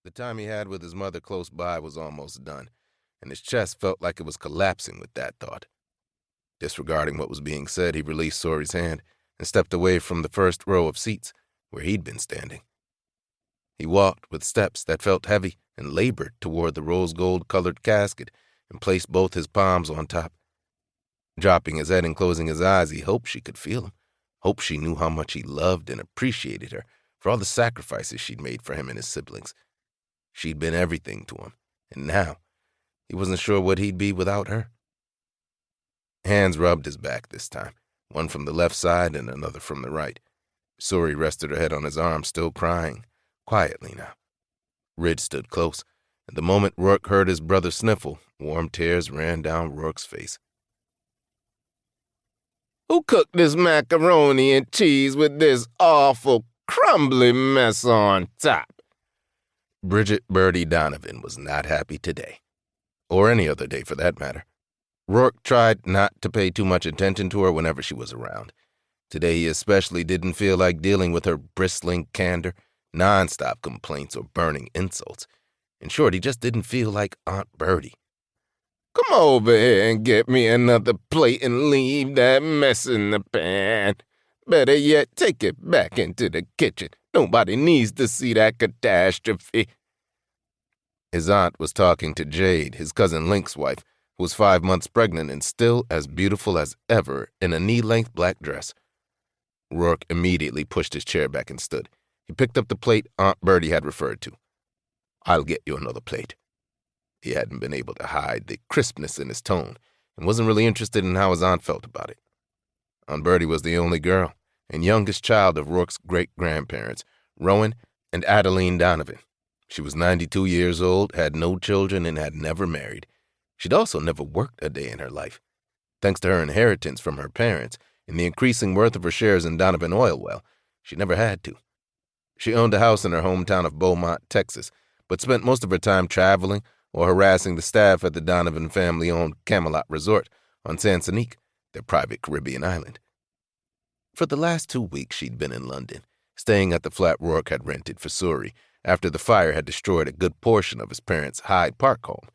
The time he had with his mother close by was almost done, and his chest felt like it was collapsing with that thought. Disregarding what was being said, he released Sori's hand and stepped away from the first row of seats where he'd been standing. He walked with steps that felt heavy and labored toward the rose-gold-colored casket and placed both his palms on top. Dropping his head and closing his eyes, he hoped she could feel him, hoped she knew how much he loved and appreciated her for all the sacrifices she'd made for him and his siblings. She'd been everything to him, and now he wasn't sure what he'd be without her. Hands rubbed his back this time, one from the left side and another from the right. Sori rested her head on his arm, still crying, quietly now. Ridge stood close, and the moment Roark heard his brother sniffle, warm tears ran down Roark's face. "Who cooked this macaroni and cheese with this awful, crumbly mess on top?" Bridget Birdie Donovan was not happy today, or any other day for that matter. Roark tried not to pay too much attention to her whenever she was around. Today he especially didn't feel like dealing with her bristling candor, nonstop complaints, or burning insults. In short, he just didn't feel like Aunt Birdie. "Come over here and get me another plate and leave that mess in the pan. Better yet, take it back into the kitchen. Nobody needs to see that catastrophe." His aunt was talking to Jade, his cousin Link's wife, who was 5 months pregnant and still as beautiful as ever in a knee-length black dress. Roark immediately pushed his chair back and stood. He picked up the plate Aunt Birdie had referred to. "I'll get you another plate." He hadn't been able to hide the crispness in his tone and wasn't really interested in how his aunt felt about it. Aunt Birdie was the only girl and youngest child of Roark's great-grandparents, Rowan and Adeline Donovan. She was 92 years old, had no children, and had never married. She'd also never worked a day in her life. Thanks to her inheritance from her parents and the increasing worth of her shares in Donovan Oil Well, she never had to. She owned a house in her hometown of Beaumont, Texas, but spent most of her time traveling or harassing the staff at the Donovan family-owned Camelot Resort on Sansonique, their private Caribbean island. For the last 2 weeks she'd been in London, staying at the flat Roark had rented for Sori after the fire had destroyed a good portion of his parents' Hyde Park home.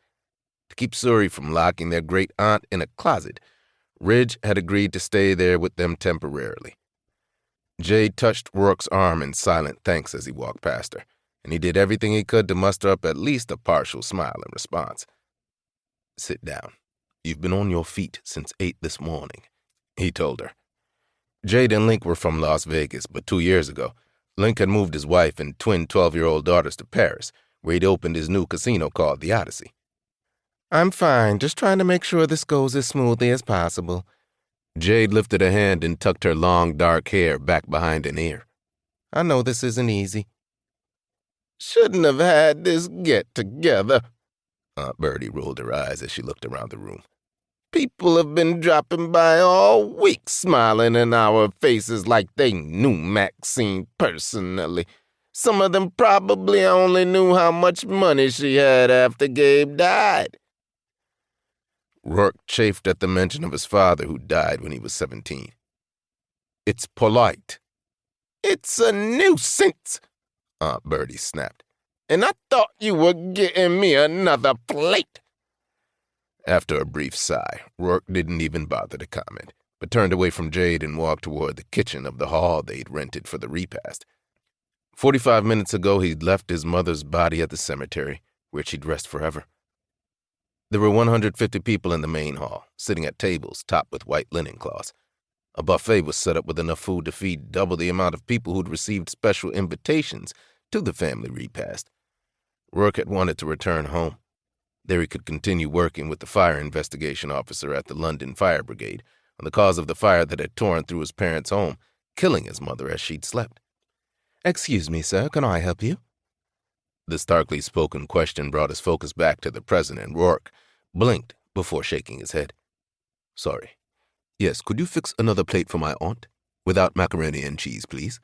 To keep Sori from locking their great-aunt in a closet, Ridge had agreed to stay there with them temporarily. Jade touched Roark's arm in silent thanks as he walked past her, and he did everything he could to muster up at least a partial smile in response. "Sit down. You've been on your feet since 8 this morning," he told her. Jade and Link were from Las Vegas, but 2 years ago, Link had moved his wife and twin 12-year-old daughters to Paris, where he'd opened his new casino called the Odyssey. "I'm fine, just trying to make sure this goes as smoothly as possible." Jade lifted a hand and tucked her long, dark hair back behind an ear. "I know this isn't easy." "Shouldn't have had this get-together." Aunt Birdie rolled her eyes as she looked around the room. "People have been dropping by all week, smiling in our faces like they knew Maxine personally. Some of them probably only knew how much money she had after Gabe died." Roark chafed at the mention of his father, who died when he was 17. "It's polite." "It's a nuisance," Aunt Birdie snapped. "And I thought you were getting me another plate." After a brief sigh, Roark didn't even bother to comment, but turned away from Jade and walked toward the kitchen of the hall they'd rented for the repast. 45 minutes ago, he'd left his mother's body at the cemetery, where she'd rest forever. There were 150 people in the main hall, sitting at tables topped with white linen cloths. A buffet was set up with enough food to feed double the amount of people who'd received special invitations to the family repast. Roark had wanted to return home. There he could continue working with the fire investigation officer at the London Fire Brigade on the cause of the fire that had torn through his parents' home, killing his mother as she'd slept. "Excuse me, sir, can I help you?" The starkly spoken question brought his focus back to the president. Roark blinked before shaking his head. "Sorry. Yes, could you fix another plate for my aunt? Without macaroni and cheese, please."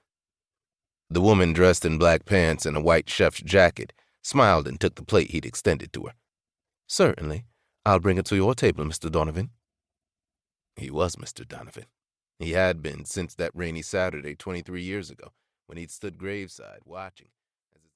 The woman, dressed in black pants and a white chef's jacket, smiled and took the plate he'd extended to her. "Certainly. I'll bring it to your table, Mr. Donovan." He was Mr. Donovan. He had been since that rainy Saturday 23 years ago, when he'd stood graveside watching.